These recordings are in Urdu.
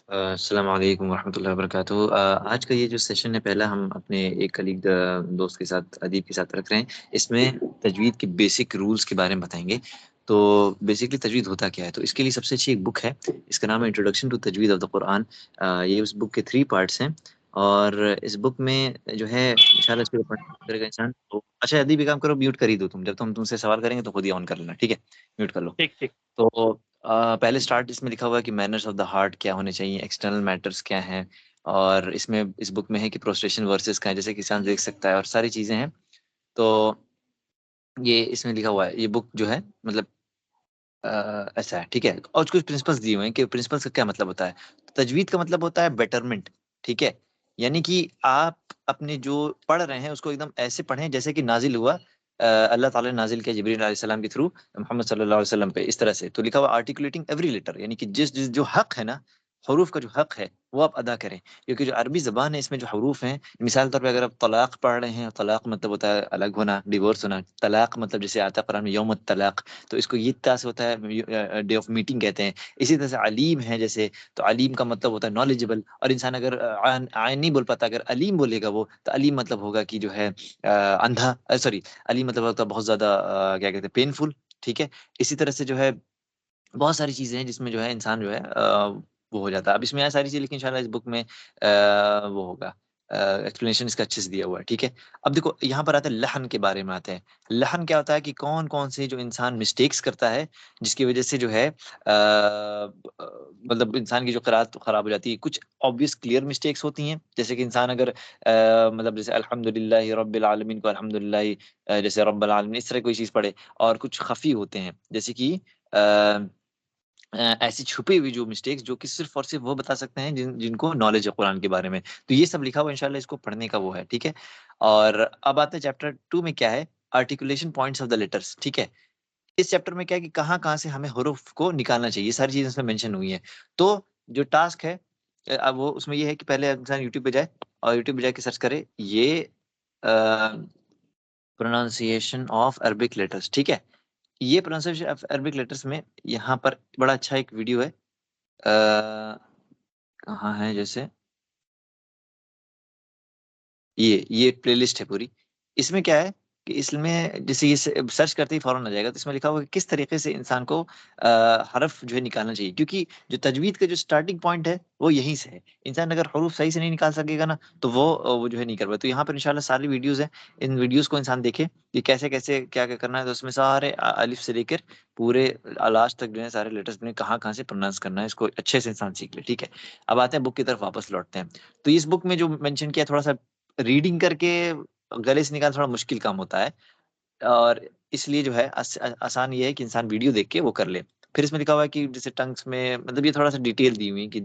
السلام علیکم ورحمۃ اللہ وبرکاتہ۔ آج کا یہ جو سیشن ہے پہلا ہم اپنے ایک کلیگ دوست کے ساتھ ادیب کے ساتھ رکھ رہے ہیں۔ اس میں تجوید کے بیسک رولز کے بارے میں بتائیں گے۔ تو بیسکلی تجوید ہوتا کیا ہے، تو اس کے لیے سب سے اچھی ایک بک ہے، اس کا نام ہے انٹروڈکشن ٹو تجوید آف دا قرآن۔ یہ اس بک کے 3 پارٹس ہیں، اور اس بک میں جو ہے انشاءاللہ اس کو پڑھنے کرے گا انسان تو اچھا ادیب ایک کام کرو، میوٹ کر ہی دو تم، جب تم سے سوال کریں گے تو خود ہی آن کر لینا، ٹھیک ہے؟ میوٹ کر لو۔ ٹھیک ٹھیک تو پہلے سٹارٹ اس میں لکھا ہوا ہے کہ مینرز آف دا ہارٹ کیا ہونے چاہیے، ایکسٹرنل میٹرز کیا ہیں، اور اس میں اس بک میں ہے کہ پروسٹریشن ورسز کا ہے، جیسے کہ انسان دیکھ سکتا ہے، اور ساری چیزیں ہیں۔ تو یہ اس میں لکھا ہوا ہے، یہ بک جو ہے مطلب ایسا ہے، ٹھیک ہے؟ اور کچھ پرنسپلس دیے ہوئے ہیں کہ پرنسپلس کا کیا مطلب ہوتا ہے۔ تجوید کا مطلب ہوتا ہے بیٹرمنٹ، ٹھیک ہے؟ یعنی کہ آپ اپنے جو پڑھ رہے ہیں اس کو ایک دم ایسے پڑھیں جیسے کہ نازل ہوا، اللہ تعالیٰ نے نازل کیا جبریل علیہ السلام کے تھرو محمد صلی اللہ علیہ وسلم پہ، اس طرح سے۔ تو لکھا ہوا آرٹیکولیٹنگ ایوری لیٹر، یعنی کہ جس جو حق ہے نا، حروف کا جو حق ہے وہ آپ ادا کریں، کیونکہ جو عربی زبان ہے اس میں جو حروف ہیں، مثال طور پہ اگر آپ طلاق پڑھ رہے ہیں، طلاق مطلب ہوتا ہے الگ ہونا، ڈیورس ہونا۔ طلاق مطلب جیسے آتا ہے قرآن میں یوم الطلاق، تو اس کو یہ طرح سے ہوتا ہے ڈے آف میٹنگ کہتے ہیں۔ اسی طرح سے علیم ہے جیسے، تو علیم کا مطلب ہوتا ہے نالجبل، اور انسان اگر عین نہیں بول پاتا، اگر علیم بولے گا وہ، تو علیم مطلب ہوگا کہ جو ہے اندھا، سوری، علیم مطلب ہوتا ہے بہت زیادہ کیا کہتے ہیں، پینفل، ٹھیک ہے؟ اسی طرح سے جو ہے بہت ساری چیزیں ہیں جس میں جو ہے انسان جو ہے وہ ہو جاتا ہے۔ اب اس میں یہ ساری چیزیں لکھی انشاءاللہ اس بک میں وہ ہوگا، ایکسپلینیشن اس کا اچھے سے دیا ہوا ہے، ٹھیک ہے؟ اب دیکھو یہاں پر آتا ہے لحن کے بارے میں، آتے ہیں لحن کیا ہوتا ہے، کہ کون کون سے جو انسان مسٹیکس کرتا ہے جس کی وجہ سے جو ہے مطلب انسان کی جو قرأت خراب ہو جاتی ہے۔ کچھ obvious کلیئر مسٹیکس ہوتی ہیں، جیسے کہ انسان اگر مطلب جیسے الحمدللہ رب العالمین کو الحمدللہ جیسے رب العالمین اس طرح کوئی چیز پڑھے، اور کچھ خفی ہوتے ہیں جیسے کہ ایسی چھپی ہوئی جو مسٹیکس جو کہ صرف اور صرف وہ بتا سکتے ہیں جن کو نالج ہے قرآن کے بارے میں۔ تو یہ سب لکھا ہوا انشاءاللہ اس کو پڑھنے کا وہ ہے، ٹھیک ہے؟ اور اب آتے ہیں چیپٹر 2 میں، کیا ہے؟ Articulation points of the letters, ٹھیک ہے؟ اس چیپٹر میں کیا ہے کہ کہاں کہاں سے ہمیں حروف کو نکالنا چاہیے، یہ ساری چیزیں اس میں مینشن ہوئی ہیں۔ تو جو ٹاسک ہے اب وہ اس میں یہ ہے کہ پہلے انسان یوٹیوب پہ جائے، اور یوٹیوب پہ جا کے سرچ کرے یہ پروناؤنسیشن آف عربک لیٹرس، ٹھیک ہے؟ یہ پروناؤنسیشن آف عربک لیٹرس میں یہاں پر بڑا اچھا ایک ویڈیو ہے، کہاں ہے، جیسے یہ پلے لسٹ ہے پوری۔ اس میں کیا ہے کہ اس میں جیسے یہ سرچ کرتے ہی فوراً آ جائے گا، تو اس میں لکھا ہوگا کہ کس طریقے سے انسان کو حرف جو ہے نکالنا چاہیے، کیونکہ جو تجوید کا جو سٹارٹنگ پوائنٹ ہے وہ یہیں سے ہے۔ انسان اگر حروف صحیح سے نہیں نکال سکے گا نا، تو وہ جو ہے نہیں کر پائے۔ تو یہاں پر انشاءاللہ ساری ویڈیوز ہیں، ان ویڈیوز کو انسان دیکھے کہ کیسے کیسے کیا کیا کرنا ہے، تو اس میں سارے الف سے لے کر پورے لاسٹ تک جو ہے سارے لیٹرز میں کہاں کہاں سے پروناؤنس کرنا ہے، اس کو اچھے سے انسان سیکھ لے، ٹھیک ہے؟ اب آتے ہیں بک کی طرف واپس لوٹتے ہیں۔ تو اس بک میں جو مینشن کیا، تھوڑا سا ریڈنگ کر کے گلے سے نکال تھوڑا مشکل کام ہوتا ہے، اور اس لیے جو ہے آسان یہ ہے کہ انسان ویڈیو دیکھ کے وہ کر لے۔ پھر اس میں لکھا ہوا ہے کہ جیسے ٹنگس میں، مطلب یہ تھوڑا سا ڈیٹیل دی ہوئی کہ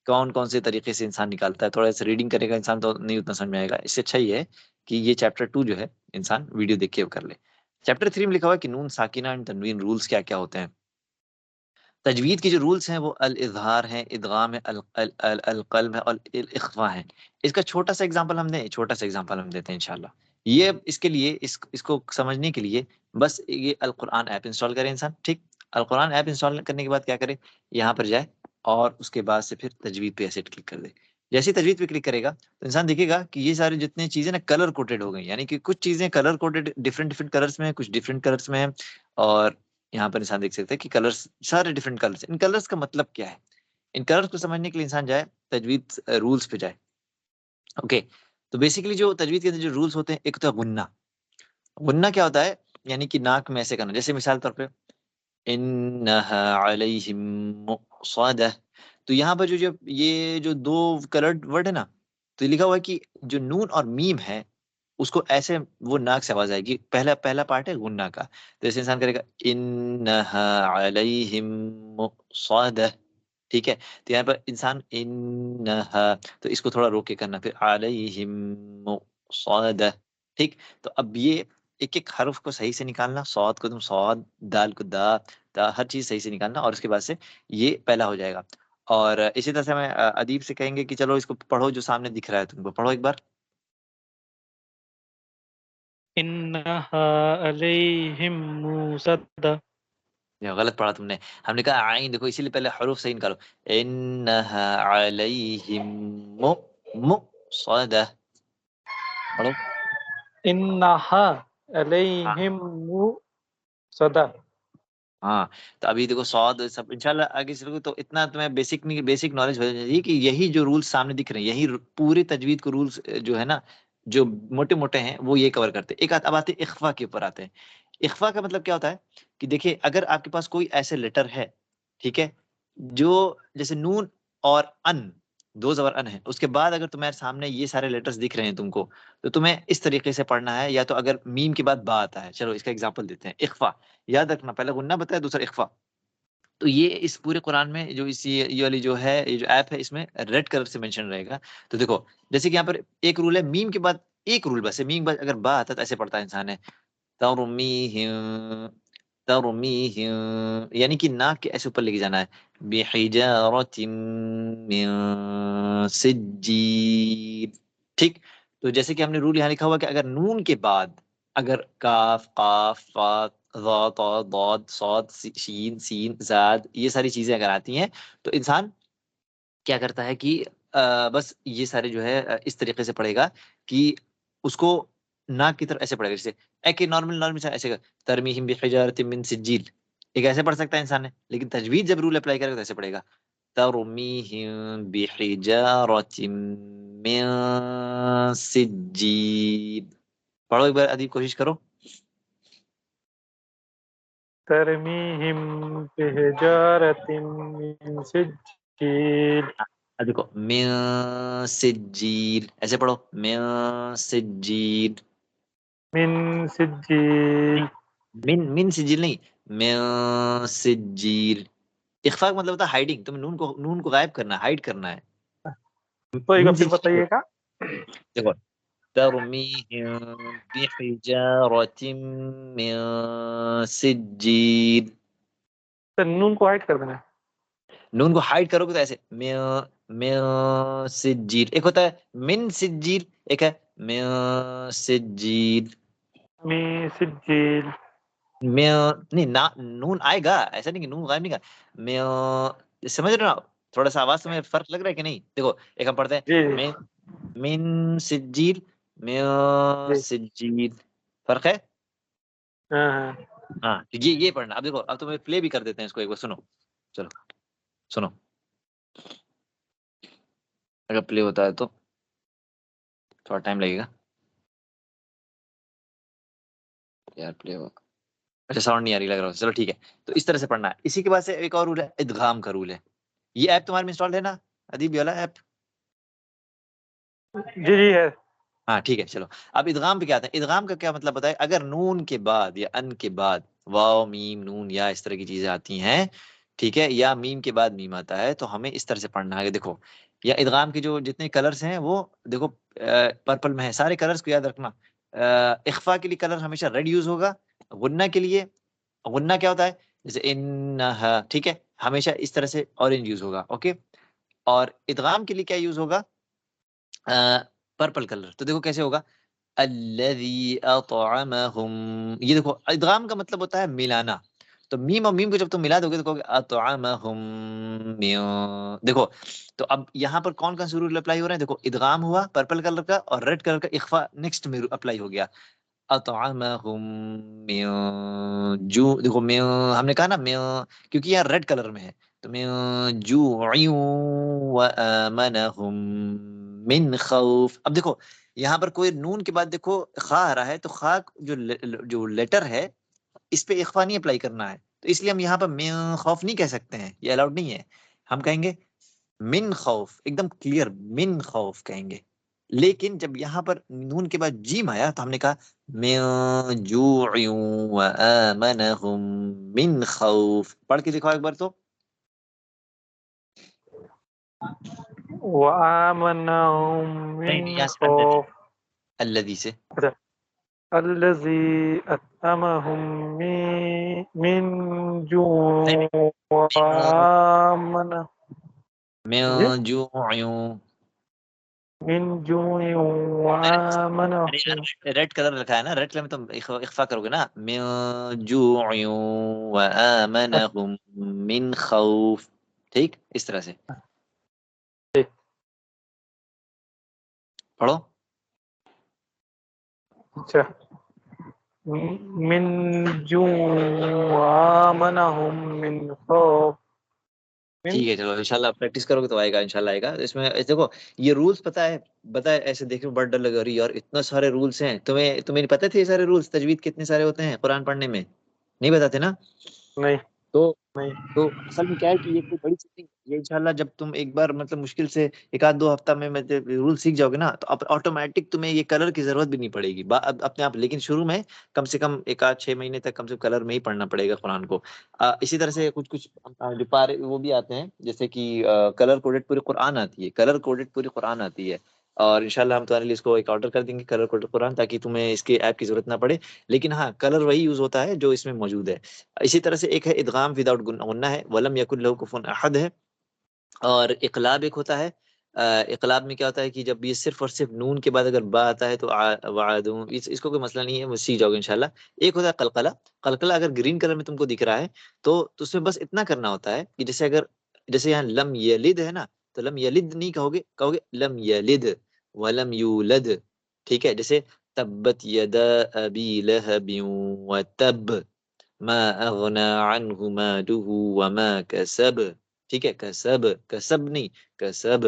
کون کون سے طریقے سے انسان نکالتا ہے۔ تھوڑا سا ریڈنگ کرے گا انسان تو نہیں اتنا سمجھ میں آئے گا، اس سے اچھا یہ ہے کہ یہ چیپٹر 2 جو ہے انسان ویڈیو دیکھ کے وہ کر لے۔ چیپٹر 3 میں لکھا ہوا ہے کہ نون ساکنہ اینڈ تنوین رولز کیا کیا ہوتے ہیں۔ تجوید کے جو رولز ہیں وہ الاظہار ہے، ادغام ہے، القلب ہے، اور الاخفاء ہے۔ اس کا چھوٹا سا ایگزامپل ہم دیتے ہیں انشاءاللہ۔ یہ اس کے لیے اس کو سمجھنے کے لیے بس یہ القرآن ایپ انسٹال کرے انسان، ٹھیک؟ القرآن ایپ انسٹال کرنے کے بعد کیا کرے، یہاں پر جائے اور اس کے بعد سے پھر تجوید پہ ایسے کلک کر دے۔ جیسے ہی تجوید پہ کلک کرے گا تو انسان دیکھے گا کہ یہ ساری جتنے چیزیں نا کلر کوڈڈ ہو گئی، یعنی کہ کچھ چیزیں کلر کوڈڈ ڈفرینٹ کلرز میں ہیں، کچھ ڈفرینٹ کلرز میں ہیں، اور یہاں پر انسان دیکھ سکتے ہیں کہ کلرز سارے ڈفرینٹ کلرز۔ ان کلرز کا مطلب کیا ہے، ان کلرز کو سمجھنے کے لیے انسان جائے تجوید رولز پہ جائے، اوکے؟ تو بیسیکلی جو تجوید کے اندر جو رولز ہوتے ہیں، ایک تو ہے غنہ۔ غنہ کیا ہوتا ہے، یعنی کہ ناک میں ایسے کرنا، جیسے مثال طور پہ انہا علیہم مؤصدہ، تو یہاں پر جو یہ جو دو کلرڈ ورڈ ہے نا، تو یہ لکھا ہوا ہے کہ جو نون اور میم ہے اس کو ایسے وہ ناک سے آواز آئے گی، پہلا پارٹ ہے غنہ کا، تو ایسے انسان کرے گا انہا علیہم مؤصدہ، ٹھیک ہے؟ تو یہاں پر انسان انہا، تو اس کو تھوڑا روک کے کرنا، پھر علیہم مؤصدہ، ٹھیک؟ تو اب یہ ایک ایک حرف کو صحیح سے نکالنا، صاد کو تم صاد، دال کو دا، ہر چیز صحیح سے نکالنا، اور اس کے بعد سے یہ پہلا ہو جائے گا۔ اور اسی طرح سے ہمیں ادیب سے کہیں گے کہ چلو اس کو پڑھو جو سامنے دکھ رہا ہے تم کو، پڑھو ایک بار۔ انہا علیہم موصدہ۔ یہ غلط پڑھا تم نے. ہم نے کہا عین، دیکھو اسی لیے پہلے حروف صحیح نکالو. انہا علیہم مؤصدہ. پڑھو. انہا ہاں علیہم صدا. ہاں. تو ابھی دیکھو سعود سب انشاءاللہ آگے چلو گے تو اتنا تمہیں بیسک نالج ہو جائے گی کہ یہی جو رولز سامنے دکھ رہے ہیں، یہی پورے تجوید کو رولز جو ہے نا، جو موٹے موٹے ہیں وہ یہ کور کرتے ہیں. ایک اب آتے ہیں اخفا کے اوپر آتے ہیں. اخفا کا مطلب کیا ہوتا ہے کہ دیکھیے اگر آپ کے پاس کوئی ایسے لیٹر ہے، ٹھیک ہے، جو جیسے نون اور ان، دو زبر ان ہے، اس کے بعد اگر تمہارے سامنے یہ سارے لیٹرز دکھ رہے ہیں تم کو، تو تمہیں اس طریقے سے پڑھنا ہے. یا تو اگر میم کے بعد با آتا ہے، چلو اس کا ایگزامپل دیتے ہیں. اخفا یاد رکھنا، پہلے غنہ بتایا، دوسرا اخفا. تو یہ اس پورے قرآن میں جو یہ والی جو ہے، یہ جو ایپ ہے، اس میں ریڈ کلر سے مینشن رہے گا. تو دیکھو جیسے کہ یہاں پر ایک رول ہے میم کے بعد، ایک رول بس ہے میم کے بعد اگر با آتا ہے تو ایسے پڑھتا ہے انسان ہے ترمیہم ترمیہم، یعنی کہ ناک کے ایسے اوپر لے کے جانا ہے. بحجارۃ من سجیل. ٹھیک. تو جیسے کہ ہم نے رول یہاں لکھا ہوا کہ اگر نون کے بعد اگر کاف قاف فا ضا طا ضاد صاد شین سین زاد یہ ساری چیزیں اگر آتی ہیں تو انسان کیا کرتا ہے کہ بس یہ سارے جو ہے اس طریقے سے پڑھے گا کہ اس کو ناک کی طرف ایسے پڑھے گا، جیسے ایک نارمل ایسے ترمیہم بحجارۃ من سجیل، ایک ایسے پڑھ سکتا ہے انسان نے. لیکن تجوید جب رول اپلائی کرے گا تو ایسے پڑھے گا ترمیہم بحجارۃ من سجیل. پڑھو ایک بار ادیب، کوشش کرو. ترمیہم بحجارۃ من سجیل. دیکھو من سجیل، ایسے پڑھو من سجیل. من سجیل. من سجیل نہیں، من سجیل. اخفاء کا مطلب ہوتا ہے ہائیڈنگ، تم نون کو غائب کرنا ہے، ہائیڈ کرنا ہے. تو ایک من بار پھر سجیل بتائیے گا. دیکھو ترمیہم بحجارۃ من سجیل. تو نون کو ہائڈ کر دینا ہے. نون کو ہائڈ کرو گے تو ایسے من سجیل. ایک ہوتا ہے من سجیل، ایک ہے من سجیل. من سجیل. نہیں نون آئے گا، ایسا نہیں کہ نون غائب نہیں گا. سمجھ رہے ہو آپ؟ تھوڑا سا آواز میں فرق لگ رہا ہے کہ نہیں؟ دیکھو ایک ہم پڑھتے جی ہیں من سجیل من جی. سجیل، فرق ہے. ہاں ہاں. ہاں یہ پڑھنا. اب دیکھو اب تمہیں پلے بھی کر دیتے ہیں اس کو ایک بار، سنو. چلو سنو، اگر پلے ہوتا ہے تو تھوڑا ٹائم لگے گا یار. پلے ہوا، اچھا ساؤنڈ نہیں آ رہی لگ رہا ہے. چلو ٹھیک ہے. تو اس طرح سے پڑھنا ہے. اسی کے بعد سے ایک اور رول ہے ادغام کا رول ہے. یہ ایپ تمہارے میں انسٹال ہے نا ادیب والا ایپ؟ جی جی ہے. ہاں ٹھیک ہے. چلو اب ادغام پہ کیا آتا ہے. ادغام کا کیا مطلب بتائے. اگر نون کے بعد یا ان کے بعد واو میم نون یا اس طرح کی چیزیں آتی ہیں، ٹھیک ہے، یا میم کے بعد میم آتا ہے، تو ہمیں اس طرح سے پڑھنا ہے. دیکھو یا ادغام کے جو جتنے کلرز ہیں وہ دیکھو پرپل میں ہے. سارے کلرز کو یاد رکھنا. اخفا کے لیے کلر ہمیشہ ریڈ یوز ہوگا. غنہ کے لیے، غنہ کیا ہوتا ہے جیسے انہا، ٹھیک ہے، ہمیشہ اس طرح سے اورنج یوز ہوگا. اوکے. اور ادغام کے لیے کیا یوز ہوگا؟ Purple colour. تو دیکھو کیسے ہوگا الذی اطعمہم. یہ دیکھو ادغام کا مطلب ہوتا ہے ملانا. تو میم اور میم کو جب تم ملا دو گے تو کہو گے اطعمہم دیکھو. تو اب یہاں پر کون کون سے رول اپلائی ہو رہے ہیں؟ دیکھو ادغام ہوا پرپل کلر کا، اور ریڈ کلر کا اخفا نیکسٹ میں اپلائی ہو گیا. اطعمہم من جو، دیکھو ہم نے کہا نا کیونکہ یہاں ریڈ کلر میں ہے، تو من جوع وآمنہم من خوف. اب دیکھو یہاں پر کوئی نون کے بعد دیکھو خا آ رہا ہے، تو خا جو لیٹر ہے اس پہ اخفا نہیں اپلائی کرنا ہے. تو اس لیے ہم یہاں پر من خوف نہیں کہہ سکتے ہیں، یہ الاؤڈ نہیں ہے. ہم کہیں گے من خوف، ایک دم کلیئر من خوف کہیں گے. لیکن جب یہاں پر نون کے بعد جیم آیا تو ہم نے کہا من جوع وآمنہم من خوف. پڑھ کے دکھاؤ ایک بار تو. وآمنہم نہیں من یہاں سے خوف. الذی سے. الذی اطعمہم من نہیں جوع وآمنہم. جی من جوع. من جوع وآمنهم ریڈ کلر رکھا ہے نا، ریڈ کلر میں تم اخفا کرو گے نا، من جوع وآمنهم من خوف، ٹھیک اس طرح سے پڑھو. اچھا من جوع وآمنهم من خوف من ٹھیک ہے چلو انشاءاللہ پریکٹس کرو گے تو آئے گا، انشاءاللہ آئے گا. اس میں دیکھو یہ رولز پتہ ہے ایسے دیکھ کے بڑا ڈر لگا رہی یار اتنا سارے رولز ہیں. تمہیں نہیں پتہ تھے یہ سارے رولز تجوید کتنے سارے ہوتے ہیں قرآن پڑھنے میں؟ نہیں بتاتے نا. نہیں تو نہیں تو اصل میں کیا ہے کہ یہ کوئی بڑی چیز نہیں، یہ انشاءاللہ جب تم ایک بار مطلب مشکل سے ایک آدھ دو ہفتہ میں رول سیکھ جاؤ گے نا تو آٹومیٹک تمہیں یہ کلر کی ضرورت بھی نہیں پڑے گی اپنے آپ. لیکن شروع میں کم سے کم ایک آدھ 6 مہینے تک کم سے کم کلر میں ہی پڑھنا پڑے گا قرآن کو. اسی طرح سے کچھ پارے وہ بھی آتے ہیں جیسے کہ کلر کوڈڈ پوری قرآن آتی ہے، کلر کوڈڈ پوری قرآن آتی ہے. اور انشاءاللہ ہم تمہارے لیے اس کو ایک آرڈر کر دیں گے کلر کوڈڈ قرآن، تاکہ تمہیں اس کے ایپ کی ضرورت نہ پڑے. لیکن ہاں کلر وہی یوز ہوتا ہے جو اس میں موجود ہے. اسی طرح سے ایک ہے ادغام وداؤٹ غنہ ہے، ولم یکن لہ کفوا احد ہے. اور اقلاب ایک ہوتا ہے. اقلاب میں کیا ہوتا ہے کہ جب یہ صرف اور صرف نون کے بعد اگر با آتا ہے تو وعدوں، اس کو کوئی مسئلہ نہیں ہے، وہ سیکھ جاؤ گے انشاءاللہ. ایک ہوتا ہے قلقلہ. قلقلہ اگر گرین کلر میں تم کو دکھ رہا ہے تو اس میں بس اتنا کرنا ہوتا ہے کہ جیسے یہاں لم یلد ہے نا، تو لم یلد نہیں کہو گے لم یلد ولم یولد. ٹھیک ہے، جیسے تبت یدا ابی لہب وتب ما اغنا عنہ مالہ وما کسب. ٹھیک ہے، کسب نہیں، کسب.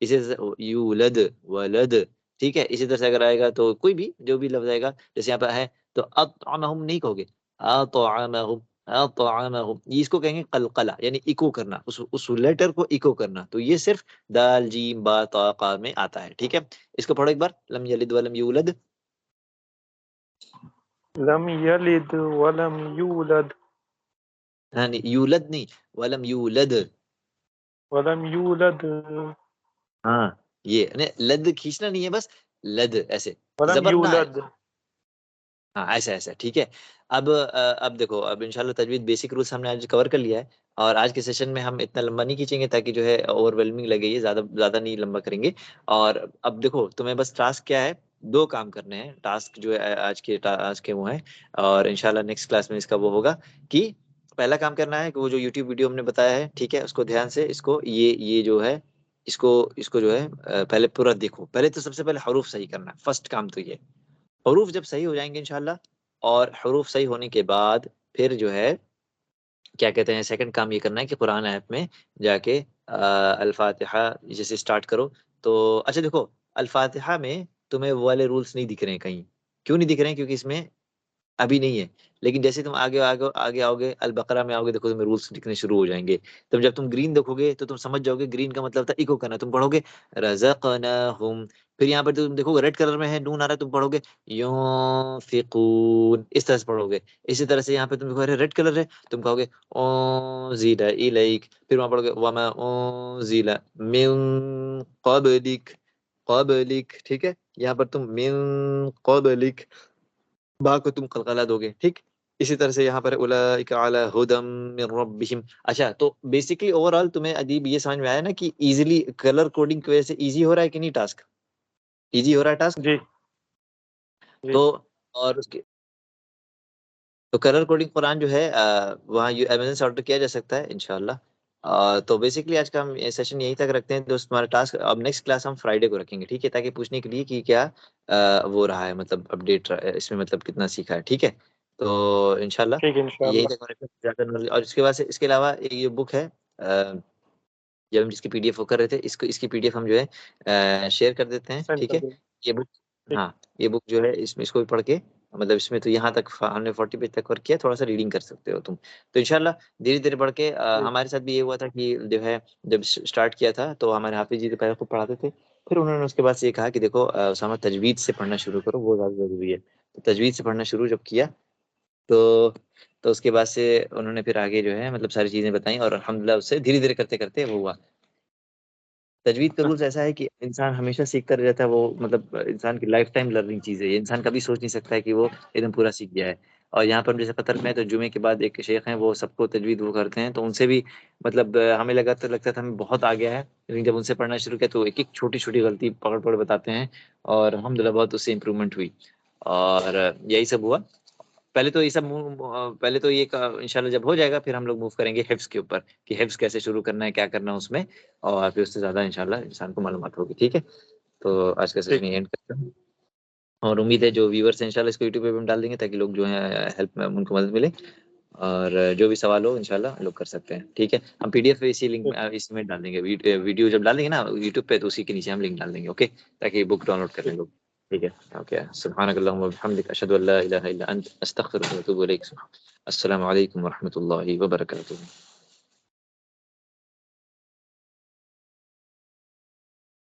اسی طرح سے یولد ولد. ٹھیک ہے، اسی طرح سے اگر آئے گا تو کوئی بھی جو بھی لفظ آئے گا جیسے یہاں پہ ہے تو اطعمہم نہیں کہو گے اطعمہم. یہ اس کو کہیں گے قلقلہ، یعنی ایکو کرنا، اس لیٹر کو ایکو کرنا. تو یہ صرف دال جیم با تا قا میں آتا ہے. ٹھیک ہے، اس کو پڑھو ایک بار، لم یلد ولم یولد. لم یلد ولم یولد ہاں نہیں یولد نہیں، ولم یولد. ولم یولد ہاں یہ لد کھینچنا نہیں ہے، بس لد ایسے ولم زبر نہ آئے. یولد ہاں ایسا ٹھیک ہے. اب دیکھو اب انشاءاللہ تجوید بیسک رولز ہم نے آج کور کر لیا ہے. اور آج کے سیشن میں ہم اتنا لمبا نہیں کھینچیں گے تاکہ جو ہے اوور ویلمنگ لگے، یہ زیادہ نہیں لمبا کریں گے. اور اب دیکھو تمہیں بس ٹاسک کیا ہے، 2 کام کرنے ہیں. ٹاسک جو ہے آج کے وہ ہیں، اور انشاءاللہ نیکسٹ کلاس میں اس کا وہ ہوگا کہ پہلا کام کرنا ہے کہ وہ جو یوٹیوب ویڈیو ہم نے بتایا ہے، ٹھیک ہے، اس کو دھیان سے اس کو یہ جو ہے اس کو جو ہے پہلے پورا دیکھو. پہلے تو سب سے پہلے حروف صحیح کرنا ہے، فرسٹ کام تو یہ. حروف جب صحیح ہو جائیں گے انشاءاللہ، اور حروف صحیح ہونے کے بعد پھر جو ہے کیا کہتے ہیں سیکنڈ کام یہ کرنا ہے کہ قرآن ایپ میں جا کے الفاتحہ جیسے سٹارٹ کرو. تو اچھا دیکھو الفاتحہ میں تمہیں وہ والے رولز نہیں دکھ رہے ہیں کہیں. کیوں نہیں دکھ رہے ہیں؟ کیونکہ اس میں ابھی نہیں ہے. لیکن جیسے تم آگے آؤ گے البقرہ میں آؤ گے، دیکھو تمہیں رولز دکھنے شروع ہو جائیں گے. جب تم گرین دیکھو گے تو تم سمجھ جاؤ گے گرین کا مطلب تھا ایکو کرنا. تم پڑھو گے رزقناہم. پھر یہاں پر تم دیکھو گے ریڈ کلر میں ہے نون آ رہا ہے، تم پڑھو گے ينفقون، اس طرح سے پڑھو گے. اسی طرح سے یہاں پہ تم دیکھو ریڈ کلر ہے، تم کہو گے انزل الیک. پھر وہاں پڑھو گے وما انزل من قبلک. ٹھیک ہے، یہاں پر تم من قبلک با کو تم قلقلہ دو گے. ٹھیک، اسی طرح سے یہاں پر اولئک علی ھدی من ربہم. اچھا تو بیسکلی اوور آل تمہیں ادیب یہ سمجھ میں آیا نا کہ ایزیلی کلر کوڈنگ کی وجہ سے ایزی ہو رہا ہے کہ نہیں ٹاسک؟ ایزی ہو رہا ہے ٹاسک. جی جی تو اور اس کے تو کلر کوڈنگ قرآن جو ہے وہاں ایمیزون سے آرڈر کیا جا سکتا ہے انشاءاللہ. تو بیسکلی آج کا ہم سیشن یہیں تک رکھتے ہیں دوست. ہمارا ٹاسک اب نیکسٹ کلاس ہم فرائیڈے کو رکھیں گے، ٹھیک ہے، تاکہ پوچھنے کے لیے کہ کیا وہ رہا ہے مطلب اپڈیٹ اس میں مطلب کتنا سیکھا ہے. ٹھیک ہے، تو انشاءاللہ ٹھیک ہے یہی انشاءاللہ. تک زیادہ knowledge. اور اس کے بعد سے اس کے علاوہ ایک یہ بک ہے جب ہم جس کی پی ڈی ایف کر رہے تھے، اس کی پی ڈی ایف ہم جو ہے شیئر کر دیتے ہیں. سینڈ ٹھیک کر ہے، دیں. یہ بک، ٹھیک ہاں یہ بک جو ہے اس کو بھی پڑھ کے مطلب اس میں تو یہاں تک ہم نے 40 پیج تک ورک کیا، تھوڑا سا ریڈنگ کر سکتے ہو تم. تو انشاءاللہ دھیرے دھیرے پڑھ کے جی ہمارے ساتھ بھی یہ ہوا تھا کہ جو ہے جب اسٹارٹ کیا تھا تو ہمارے حافظ جی پہلے خوب پڑھاتے تھے. پھر انہوں نے اس کے بعد سے یہ کہا کہ دیکھو اسامہ تجوید سے پڑھنا شروع کرو، وہ زیادہ ضروری ہے. تو تجوید سے پڑھنا شروع جب کیا تو اس کے بعد سے انہوں نے پھر آگے جو ہے مطلب ساری چیزیں بتائیں، اور الحمدللہ اس سے دھیرے دھیرے کرتے کرتے وہ ہوا. تجوید کا رولز ایسا ہے کہ انسان ہمیشہ سیکھتا رہتا ہے، وہ مطلب انسان کی لائف ٹائم لرننگ چیز ہے. یہ انسان کبھی سوچ نہیں سکتا ہے کہ وہ ایک دم پورا سیکھ گیا ہے. اور یہاں پر جیسے قطر میں تو جمعے کے بعد ایک شیخ ہیں وہ سب کو تجوید وہ کرتے ہیں، تو ان سے بھی مطلب ہمیں لگتا تھا ہمیں بہت آ گیا ہے، لیکن جب ان سے پڑھنا شروع کیا تو ایک ایک چھوٹی چھوٹی غلطی پکڑ پکڑ بتاتے ہیں، اور الحمدللہ بہت اس سے امپرومنٹ ہوئی، اور یہی سب ہوا۔ پہلے تو یہ سب پہلے تو یہ انشاءاللہ جب ہو جائے گا پھر ہم لوگ موو کریں گے حفظ کے اوپر، کہ حفظ کیسے شروع کرنا ہے، کیا کرنا ہے اس میں، اور پھر اس سے زیادہ انشاءاللہ انسان کو معلومات ہوگی، ٹھیک ہے؟ تو آج کا سیشن ٹھیک اینڈ کرتا ہوں، اور امید ہے جو ویورس ہیں انشاءاللہ اس کو یوٹیوب پہ بھی ہم ڈال دیں گے تاکہ لوگ جو ہیں ہیلپ میں ان کو مدد ملے، اور جو بھی سوال ہو انشاءاللہ لوگ کر سکتے ہیں، ٹھیک ہے؟ ہم پی ڈی ایف اسی لنک ٹھیک اس میں ڈال دیں گے، ویڈیو جب ڈال دیں گے نا یوٹیوب پہ تو اسی کے نیچے ہم لنک ڈال دیں گے، اوکے؟ تاکہ بک ڈاؤن لوڈ کر لیں ٹھیک لوگ، ٹھیک ہے؟ اوکے، سبحانک اللہم وبحمدک، اشہد ان لا الہ الا انت، استغفرک واتوب الیک، السلام علیکم ورحمۃ اللہ وبرکاتہ۔